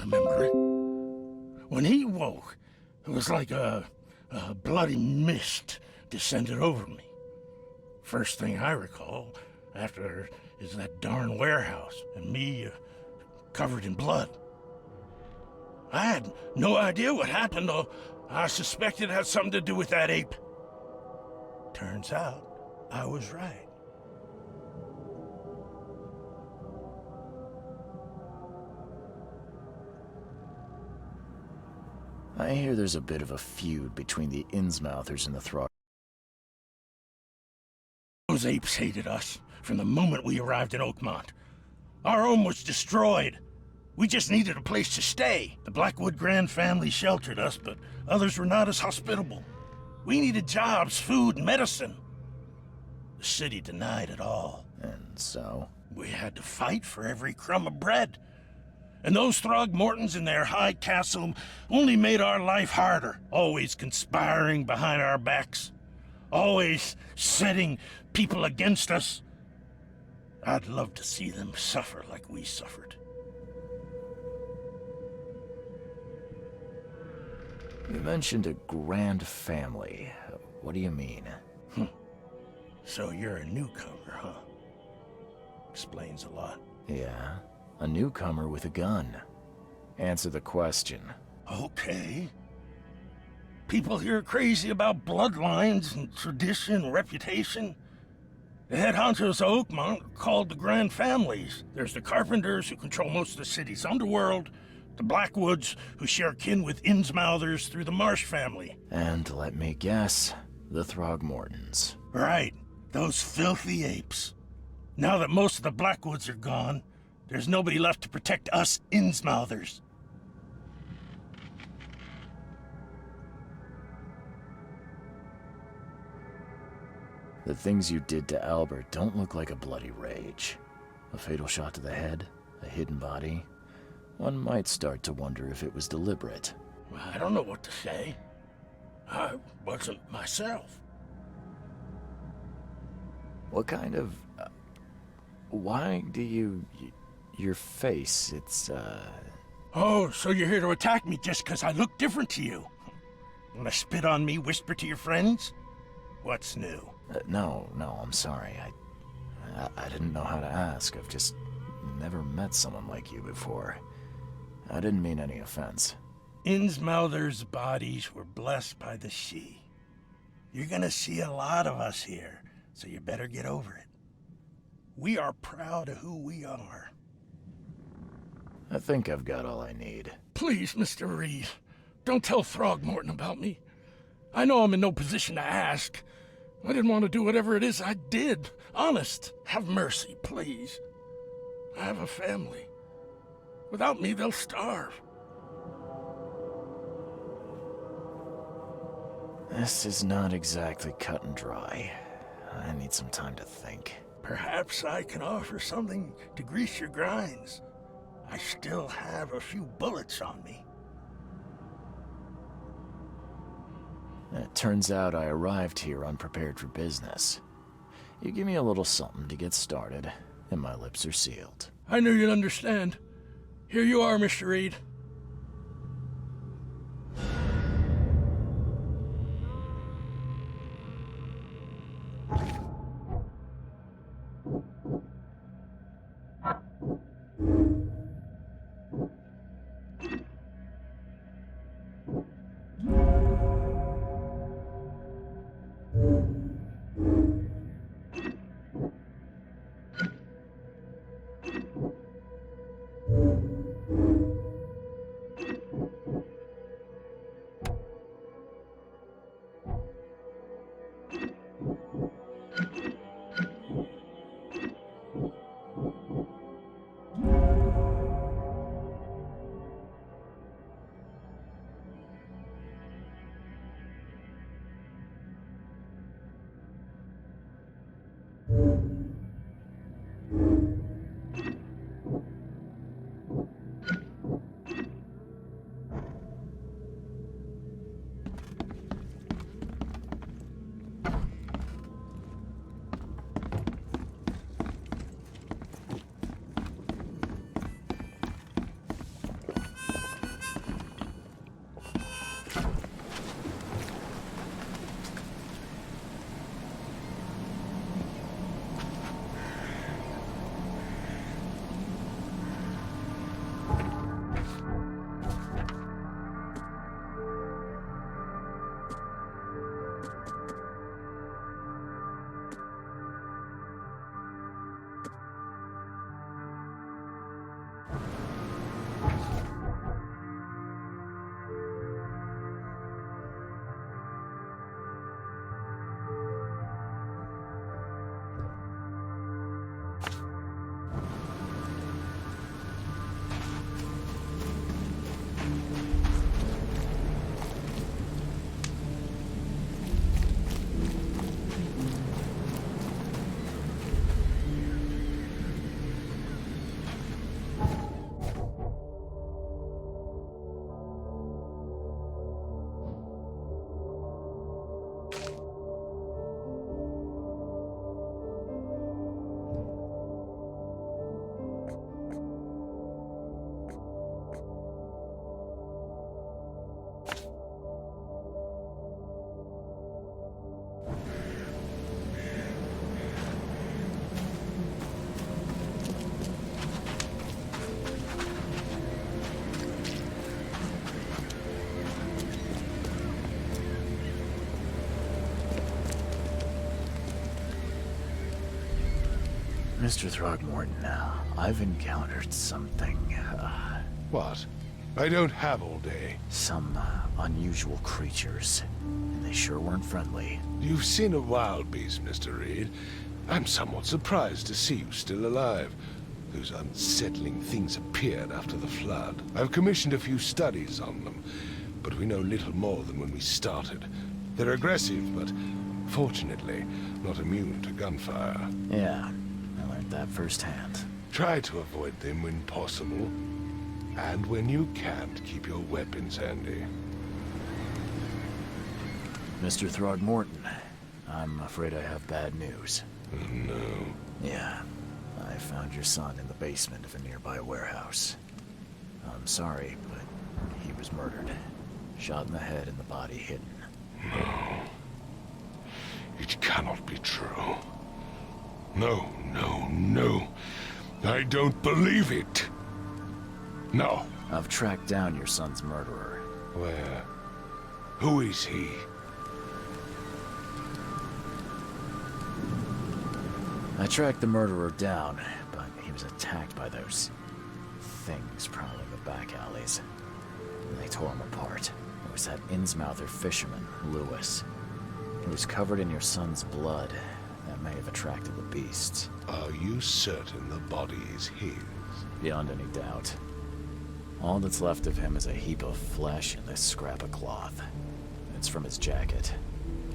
remember it. When he woke, it was like a bloody mist descended over me. First thing I recall after is that darn warehouse and me covered in blood. I had no idea what happened, though I suspected it had something to do with that ape. Turns out, I was right. I hear there's a bit of a feud between the Innsmouthers and the Throg. Those apes hated us from the moment we arrived in Oakmont. Our home was destroyed. We just needed a place to stay. The Blackwood Grand family sheltered us, but others were not as hospitable. We needed jobs, food, and medicine. The city denied it all. And so? We had to fight for every crumb of bread. And those Throgmortons in their high castle only made our life harder, always conspiring behind our backs, always setting people against us. I'd love to see them suffer like we suffered. You mentioned a grand family. What do you mean? So you're a newcomer, huh? Explains a lot. Yeah, a newcomer with a gun. Answer the question. Okay. People here are crazy about bloodlines and tradition and reputation. The head honchos of Oakmont are called the Grand Families. There's the Carpenters, who control most of the city's underworld, the Blackwoods, who share kin with Innsmouthers through the Marsh family. And let me guess, the Throgmortons. Right, those filthy apes. Now that most of the Blackwoods are gone, there's nobody left to protect us Innsmouthers. The things you did to Albert don't look like a bloody rage. A fatal shot to the head, a hidden body. One might start to wonder if it was deliberate. I don't know what to say. I wasn't myself. What kind of... why do you... your face, it's, Oh, so you're here to attack me just because I look different to you? Wanna spit on me, whisper to your friends? What's new? No, I'm sorry. I didn't know how to ask. I've just never met someone like you before. I didn't mean any offense. Innsmouthers' bodies were blessed by the Sidhe. You're gonna see a lot of us here, so you better get over it. We are proud of who we are. I think I've got all I need. Please, Mr. Reed, don't tell Throgmorton about me. I know I'm in no position to ask. I didn't want to do whatever it is I did. Honest, have mercy, please. I have a family. Without me, they'll starve. This is not exactly cut and dry. I need some time to think. Perhaps I can offer something to grease your grinds. I still have a few bullets on me. It turns out I arrived here unprepared for business. You give me a little something to get started, and my lips are sealed. I knew you'd understand. Here you are, Mr. Reed. Mr. Throgmorton, I've encountered something, What? I don't have all day. some unusual creatures. And they sure weren't friendly. You've seen a wild beast, Mr. Reed. I'm somewhat surprised to see you still alive. Those unsettling things appeared after the flood. I've commissioned a few studies on them, but we know little more than when we started. They're aggressive, but fortunately not immune to gunfire. Yeah, I learned that firsthand. Try to avoid them when possible. And when you can't, keep your weapons handy. Mr. Throgmorton, I'm afraid I have bad news. Oh, no. Yeah, I found your son in the basement of a nearby warehouse. I'm sorry, but he was murdered. Shot in the head and the body hidden. No. It cannot be true. No, no, no. I don't believe it. No. I've tracked down your son's murderer. Where? Who is he? I tracked the murderer down, but he was attacked by those things prowling the back alleys. And they tore him apart. It was that Innsmouther fisherman, Lewis. He was covered in your son's blood. That may have attracted the beasts. Are you certain the body is his? Beyond any doubt. All that's left of him is a heap of flesh and this scrap of cloth. It's from his jacket.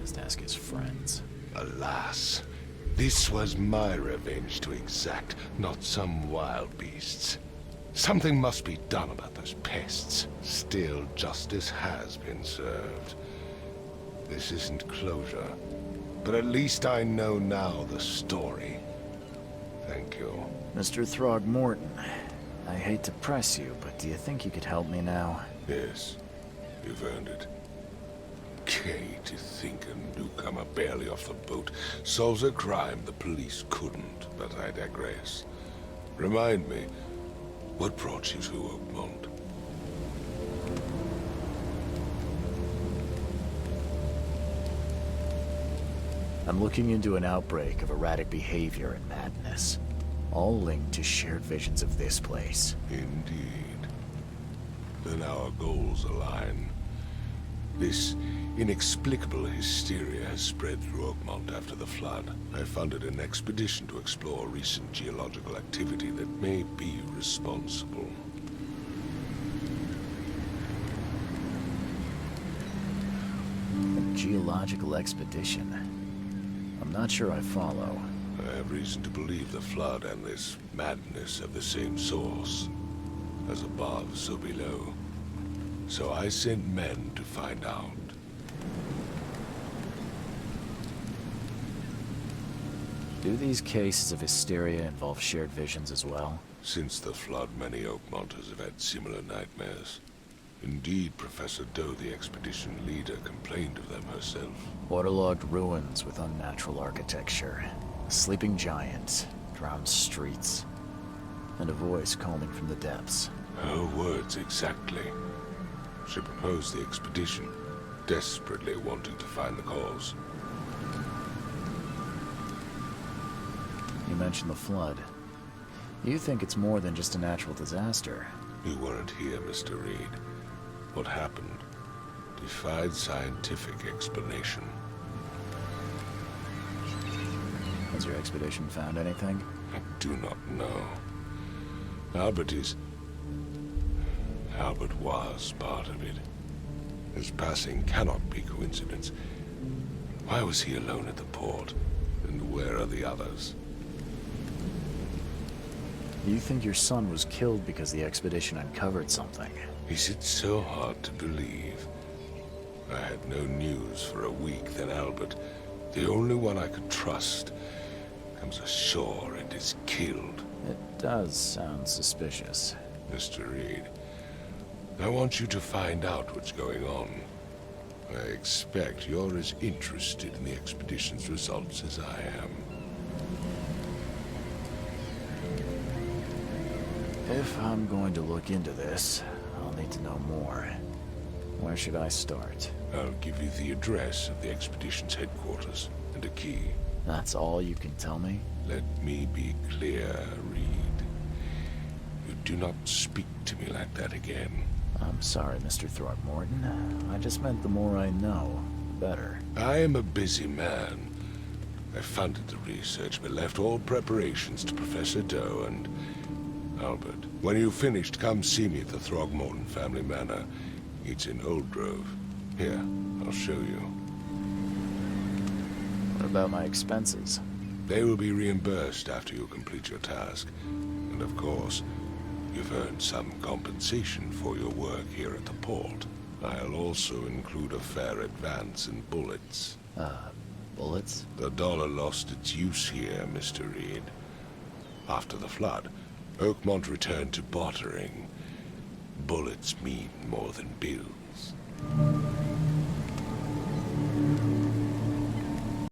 Just ask his friends. Alas. This was my revenge to exact, not some wild beast's. Something must be done about those pests. Still, justice has been served. This isn't closure, but at least I know now the story. Thank you. Mr. Throgmorton, I hate to press you, but do you think you could help me now? Yes, you've earned it. Kay, to think a newcomer barely off the boat solves a crime the police couldn't, but I digress. Remind me, what brought you to Oakmont? I'm looking into an outbreak of erratic behavior and madness, all linked to shared visions of this place. Indeed. Then our goals align. This inexplicable hysteria has spread through Oakmont after the flood. I funded an expedition to explore recent geological activity that may be responsible. A geological expedition? I'm not sure I follow. I have reason to believe the flood and this madness have the same source. As above, so below. So I sent men to find out. Do these cases of hysteria involve shared visions as well? Since the flood, many Oakmonters have had similar nightmares. Indeed, Professor Doe, the expedition leader, complained of them herself. Waterlogged ruins with unnatural architecture, sleeping giants, drowned streets, and a voice calling from the depths. Her words exactly. She proposed the expedition, desperately wanting to find the cause. You mentioned the flood. You think it's more than just a natural disaster? You weren't here, Mr. Reed. What happened defied scientific explanation. Has your expedition found anything? I do not know. Albert was part of it. His passing cannot be coincidence. Why was he alone at the port? And where are the others? You think your son was killed because the expedition uncovered something? Is it so hard to believe? I had no news for a week, then Albert, the only one I could trust, comes ashore and is killed. It does sound suspicious. Mr. Reed, I want you to find out what's going on. I expect you're as interested in the expedition's results as I am. If I'm going to look into this, I'll need to know more. Where should I start? I'll give you the address of the expedition's headquarters and a key. That's all you can tell me? Let me be clear, Reed. You do not speak to me like that again. I'm sorry, Mr. Throckmorton. I just meant the more I know, the better. I am a busy man. I funded the research, but left all preparations to Professor Doe and Albert. When you've finished, come see me at the Throgmorton family manor. It's in Old Grove. Here, I'll show you. What about my expenses? They will be reimbursed after you complete your task. And of course, you've earned some compensation for your work here at the port. I'll also include a fair advance in bullets. Bullets? The dollar lost its use here, Mr. Reed. After the flood, Oakmont returned to bartering. Bullets mean more than bills.